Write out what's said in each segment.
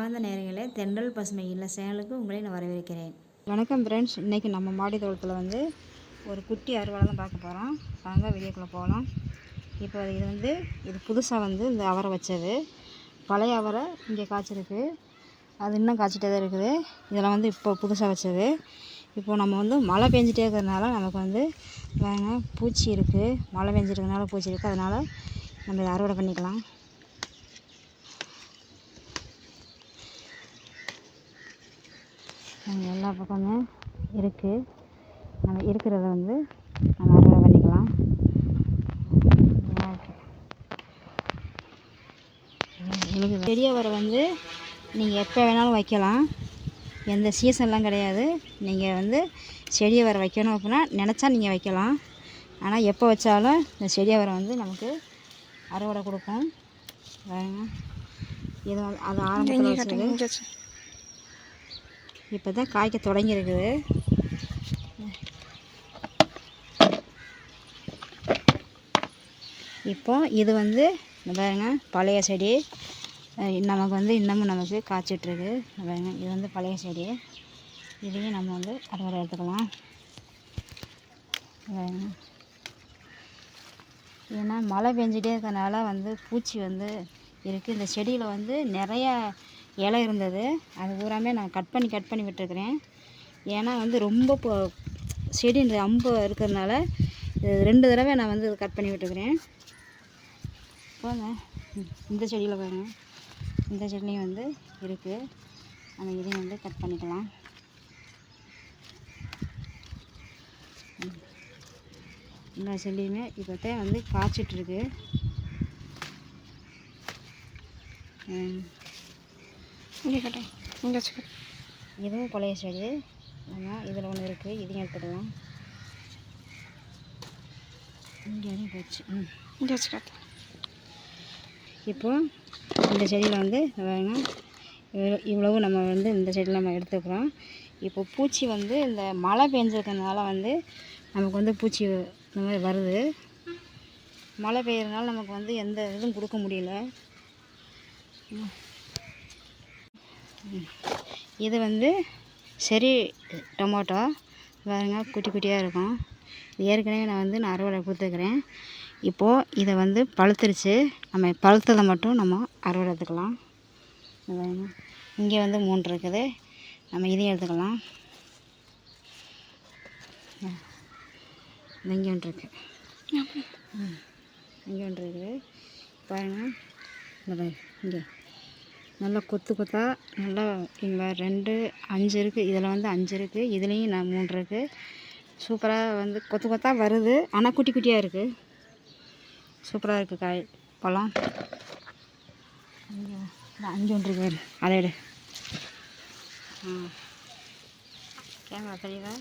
அன்பார்ந்த நேயர்களே, தென்றல் பசுமை இல்ல சேனலுக்கு உங்களை நான் வரவேற்கிறேன். வணக்கம் ஃப்ரெண்ட்ஸ். இன்றைக்கி நம்ம மாடி தோட்டத்தில் வந்து ஒரு குட்டி அறுவடை தான் பார்க்க போகிறோம். வாங்க வீடியோக்குள்ளே போகலாம். இப்போ இது புதுசாக இந்த அவரை வச்சது. பழைய அவரை இங்கே காய்ச்சிருக்கு, அது இன்னும் காய்ச்சிட்டே தான் இருக்குது. இதெல்லாம் இப்போ புதுசாக வச்சது. இப்போது நம்ம மழை பெஞ்சிட்டே இருக்கிறதுனால நமக்கு பூச்சி இருக்குது. மழை பெஞ்சிருக்கிறதுனால பூச்சி இருக்குது, அதனால் நம்ம இதை அறுவடை பண்ணிக்கலாம். எல்லா பக்கமும் இருக்குது. நம்ம இருக்கிறத நம்ம அறுவடை பண்ணிக்கலாம். செடி அவரை நீங்கள் எப்போ வேணாலும் வைக்கலாம். எந்த சீசன்லாம் கிடையாது. நீங்கள் செடி அவரை வைக்கணும் அப்படின்னா நினச்சா நீங்கள் வைக்கலாம். ஆனால் எப்போ வச்சாலும் இந்த செடி அவரை நமக்கு அறுவடை கொடுக்கும். இது அது ஆரம்பத்தில் வச்சது. இப்போ தான் காய்க்க தொடங்கியிருக்குது. இப்போ இது பாருங்க, பழைய செடி. நமக்கு இன்னமும் நமக்கு காய்ச்சிட்ருக்கு. பாருங்க, இது பழைய செடி. இதையும் நம்ம அறுவடை எடுத்துக்கலாம். ஏன்னா மழை பெஞ்சிட்டே இருக்கிறதுனால பூச்சி இருக்குது. இந்த செடியில் நிறையா இலை இருந்தது. அது பூராமே நான் கட் பண்ணி விட்டுருக்குறேன். ஏன்னா ரொம்ப செடி இந்த அம்பு இருக்கிறதுனால 2 தடவை நான் இது கட் பண்ணி விட்டுருக்குறேன். போங்க, இந்த செடியில் பாருங்க, இந்த செடிலையும் இருக்குது. நம்ம இதையும் கட் பண்ணிக்கலாம். இந்த செடியுமே இப்போ தான் காய்ச்சிட்ருக்கு. இதுவும் பழைய செடி. நம்ம இதில் ஒன்று இருக்குது, இதையும் எடுத்துக்கலாம். இங்கே போச்சு. இப்போ இந்த செடியில் இவ்வளவு நம்ம இந்த செடியில் நம்ம எடுத்துக்கிறோம். இப்போ பூச்சி இந்த மழை பெஞ்சிருக்கிறதுனால நமக்கு பூச்சி இந்த மாதிரி வருது. மழை பெய்யறதுனால நமக்கு எந்த இதுவும் கொடுக்க முடியல. இது செரி டொமேட்டோ பாருங்க, குட்டி குட்டியாக இருக்கும். ஏற்கனவே நான் அறுவடை கொடுத்துருக்குறேன். இப்போது இதை பழுத்துருச்சு. நம்ம பழுத்ததை மட்டும் நம்ம அறுவடை எடுத்துக்கலாம். இங்கே 3 இருக்குது. நம்ம இதையும் எடுத்துக்கலாம். இங்கே ஒன்று இருக்குது, இங்கே ஒன்று இருக்குது. பாருங்கள், இங்கே நல்லா கொத்தா நல்லா இங்கே 2 5 இருக்குது. இதில் 5 இருக்குது. இதுலேயும் 3 இருக்குது. சூப்பராக கொத்தா வருது. ஆனால் குட்டி குட்டியாக இருக்குது. சூப்பராக இருக்குது காய் பழம். இங்கே 5 ஒன்று இருக்குது. அதை எடு. கேமரா தெரியுதா?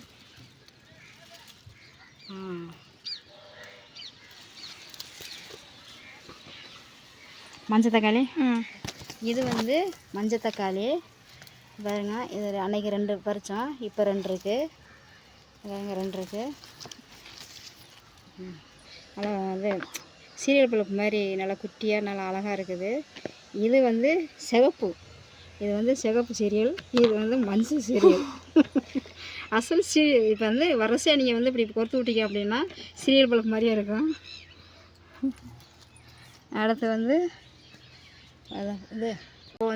மஞ்சள் தக்காளி. இது மஞ்சள் தக்காளி பாருங்க. இது அன்னைக்கு 2 பறித்தோம், இப்போ 2 இருக்குது. பாருங்க, 2 இருக்குது. நல்லா சீரியல் பழுப்பு மாதிரி நல்லா குட்டியாக நல்லா அழகாக இருக்குது. இது சிவப்பு. இது சிவப்பு சீரியல். இது மஞ்சள் சீரியல். அசல் சீரியல். இப்போ வரிசையாக நீங்கள் இப்படி கொறுத்து விட்டீங்க அப்படின்னா சீரியல் பழுப்பு மாதிரியே இருக்கும். அடுத்து அதான் இப்போ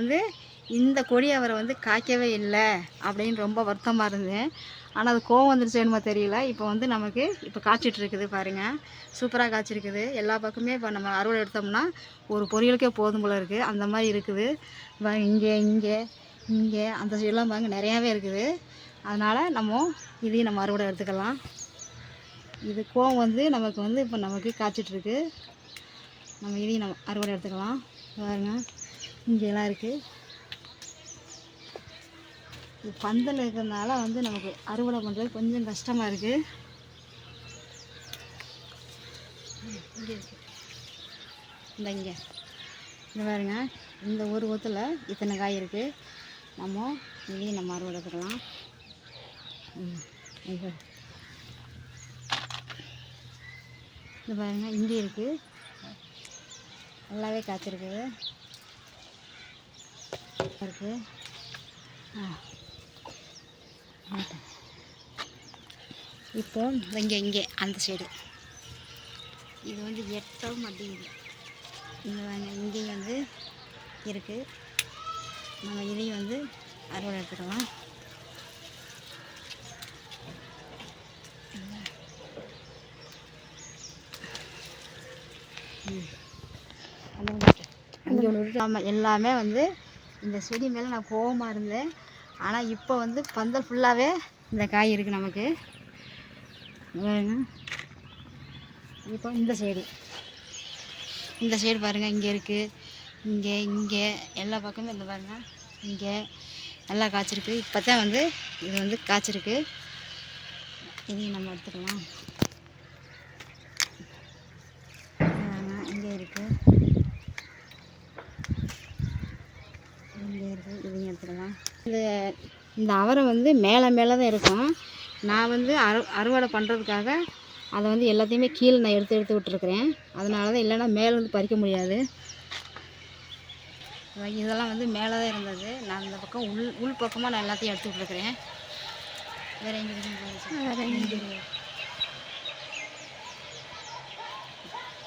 இந்த கொடி அவரை காய்க்கவே இல்லை அப்படின்னு ரொம்ப வருத்தமாக இருந்தேன். ஆனால் அது கோவம் வந்துருச்சு என்னமோ தெரியல. இப்போ நமக்கு இப்போ காய்ச்சிட்டு இருக்குது. பாருங்கள், சூப்பராக காய்ச்சிருக்குது. எல்லா பக்கமே இப்போ நம்ம அறுவடை எடுத்தோம்னா ஒரு பொரியலுக்கே போதும் போல இருக்குது. அந்த மாதிரி இருக்குது. இங்கே இங்கே இங்கே அந்த சைடெல்லாம் பாருங்க, நிறையாவே இருக்குது. அதனால் இதையும் நம்ம அறுவடை எடுத்துக்கலாம். இது கோவம் நமக்கு இப்போ நமக்கு காய்ச்சிட்ருக்கு. நம்ம இதையும் நம்ம அறுவடை எடுத்துக்கலாம். பாருங்க, இங்கெல்லாம் இருக்குது. பந்தல் இருக்கிறதுனால நமக்கு அறுவடை பண்ணுறது கொஞ்சம் கஷ்டமாக இருக்குது. இங்கே இருக்குது. இங்கே பாருங்க, இந்த ஒரு ஒத்துல இத்தனை காய் இருக்குது. நம்ம இதையும் நம்ம அறுவடை எடுத்துக்கலாம். இது பாருங்க, இங்கே இருக்குது. நல்லாவே காய்ச்சிருக்குது. இருக்குது. இப்போ இங்கே அந்த சைடு இது வந்து எட்டவும் மாட்டேங்குது. இங்கேயும் வந்து இருக்குது. நம்ம இதையும் வந்து அறுவடை எடுத்துக்கலாம். நம்ம எல்லாமே வந்து இந்த செடி மேலே நான் கோவமாக இருந்தேன். ஆனால் இப்போ வந்து பந்தல் ஃபுல்லாகவே இந்த காய் இருக்குது நமக்கு. இப்போ இந்த சைடு பாருங்கள், இங்கே இருக்குது, இங்கே எல்லா பக்கமும் இந்த பாருங்கள், இங்கே நல்லா காய்ச்சிருக்கு. இப்போ தான் வந்து இது வந்து காய்ச்சிருக்கு. இதையும் நம்ம எடுத்துக்கலாம். இங்கே இருக்குது, இதையும் எடுத்துக்கலாம். இந்த அவரை வந்து மேலே தான் இருக்கும். நான் வந்து அறுவடை பண்ணுறதுக்காக அதை வந்து எல்லாத்தையுமே கீழே நான் எடுத்து விட்டுருக்குறேன். அதனால தான், இல்லைன்னா மேலே வந்து பறிக்க முடியாது. இதெல்லாம் வந்து மேலே தான் இருந்தது. நான் இந்த பக்கம் உள் பக்கமாக நான் எல்லாத்தையும் எடுத்து விட்டுருக்குறேன். வேறு எங்கே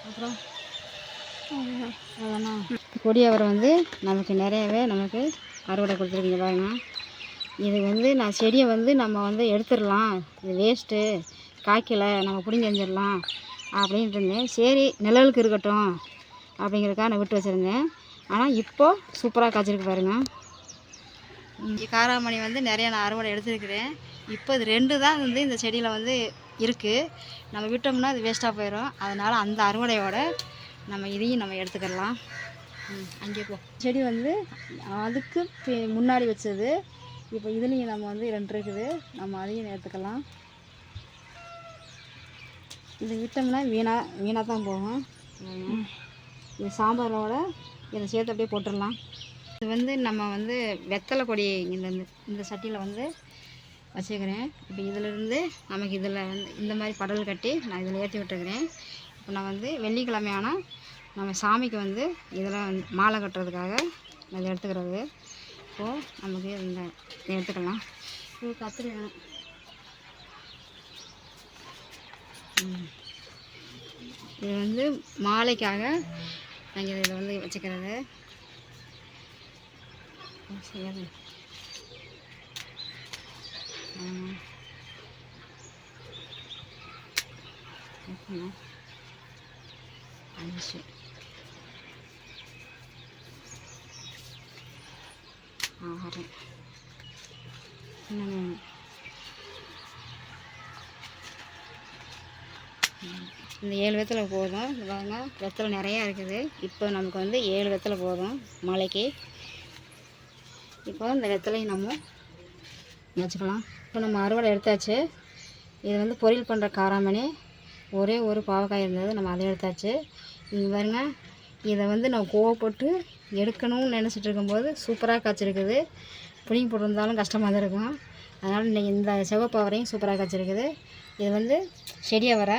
அப்புறம் அவ்வளோண்ணா. கொடி அவரை வந்து நமக்கு நிறையவே அறுவடை கொடுத்துருக்கீங்க பாருங்க. இது வந்து நான் செடியை வந்து நம்ம வந்து எடுத்துடலாம், இது வேஸ்ட்டு, காய்க்கலை, நம்ம பிடிங்கி எறிஞ்சிடலாம் அப்படின்ட்டு இருந்தேன். சரி நிழலுக்கு இருக்கட்டும் அப்படிங்கிறதுக்காக நான் விட்டு வச்சுருந்தேன். ஆனால் இப்போது சூப்பராக காய்ச்சிருக்கு பாருங்கள். காராமணி வந்து நிறையா நான் அறுவடை எடுத்துருக்கிறேன். இப்போ இது 2 தான் வந்து இந்த செடியில் வந்து இருக்குது. நம்ம விட்டோம்னா அது வேஸ்ட்டாக போயிடும். அதனால் அந்த அறுவடையோட நம்ம இதையும் நம்ம எடுத்துக்கலாம். அங்கே போ. செடி வந்து அதுக்கு முன்னாடி வச்சது. இப்போ இதுலேயும் நம்ம வந்து 2 இருக்குது, நம்ம அதையும் எடுத்துக்கலாம். இது விட்டோம்னா வீணாக தான் போகும். இது சாம்பாரோட இதை சேர்த்து அப்படியே போட்டுடலாம். இது வந்து நம்ம வந்து வெத்தலை கொடி இந்த சட்டியில் வந்து வச்சுக்கிறேன். இப்போ இதிலேருந்து நமக்கு இதில் வந்து இந்த மாதிரி படல் கட்டி நான் இதில் ஏற்றி விட்டுருக்கிறேன். இப்போ நான் வந்து வெள்ளிக்கிழமை ஆனால் நம்ம சாமிக்கு வந்து இதெல்லாம் வந்து மாலை கட்டுறதுக்காக நான் இதை எடுத்துக்கிறது. இப்போது நமக்கு இதை எடுத்துக்கலாம். இது கத்திரி வேணும். இது வந்து மாலைக்காக நாங்கள் இதில் வந்து வச்சுக்கிறது. சரி, இந்த 7 வெத்தலை போதும். வாங்க, வெத்தலை நிறையா இருக்குது. இப்போ நமக்கு வந்து 7 வெத்தலை போதும் மாலைக்கு. இப்போ இந்த வெத்தலையும் நம்ம வச்சுக்கலாம். இப்போ நம்ம அறுவடை எடுத்தாச்சு. இது வந்து பொரியல் பண்ணுற காராமணி ஒரே ஒரு பாவக்காய் இருந்தது, நம்ம அதை எடுத்தாச்சு. இங்கே பாருங்க, இதை வந்து நான் கோவப்பட்டு எடுக்கணும்னு நினச்சிட்டு இருக்கும்போது சூப்பராக காய்ச்சிருக்குது. புளிங்க போட்டிருந்தாலும் கஷ்டமாக தான் இருக்கும். அதனால் இன்றைக்கி இந்த சிவப்பு அவரையும் சூப்பராக காய்ச்சிருக்குது. இது வந்து செடி அவரை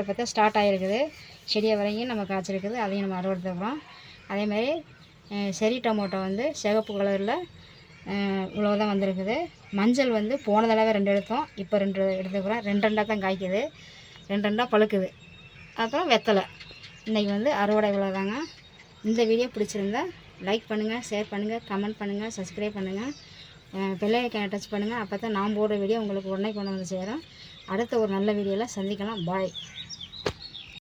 பார்த்தா ஸ்டார்ட் ஆகிருக்குது. செடி அவரையும் நம்ம காய்ச்சிருக்குது, அதையும் நம்ம அறுவடை எடுத்துக்கிறோம். அதேமாதிரி செரி டொமேட்டோ வந்து சிவப்பு கலரில் இவ்வளோ தான் வந்திருக்குது. மஞ்சள் வந்து போன தடவை 2 எடுத்தோம், இப்போ 2 எடுத்துக்கிறோம். 2 தான் காய்க்குது, 2 பழுக்குது. அப்புறம் வெத்தலை. இன்றைக்கி வந்து அறுவடை இவ்வளோ தாங்க. இந்த வீடியோ பிடிச்சிருந்தா லைக் பண்ணுங்கள், ஷேர் பண்ணுங்கள், கமெண்ட் பண்ணுங்கள், சப்ஸ்கிரைப் பண்ணுங்கள், பெல் ஐகானை டச் பண்ணுங்கள். அப்போ தான் நான் போடுற வீடியோ உங்களுக்கு உடனே கொண்டு வந்து சேரும். அடுத்த ஒரு நல்ல வீடியோவில் சந்திக்கலாம். பாய்.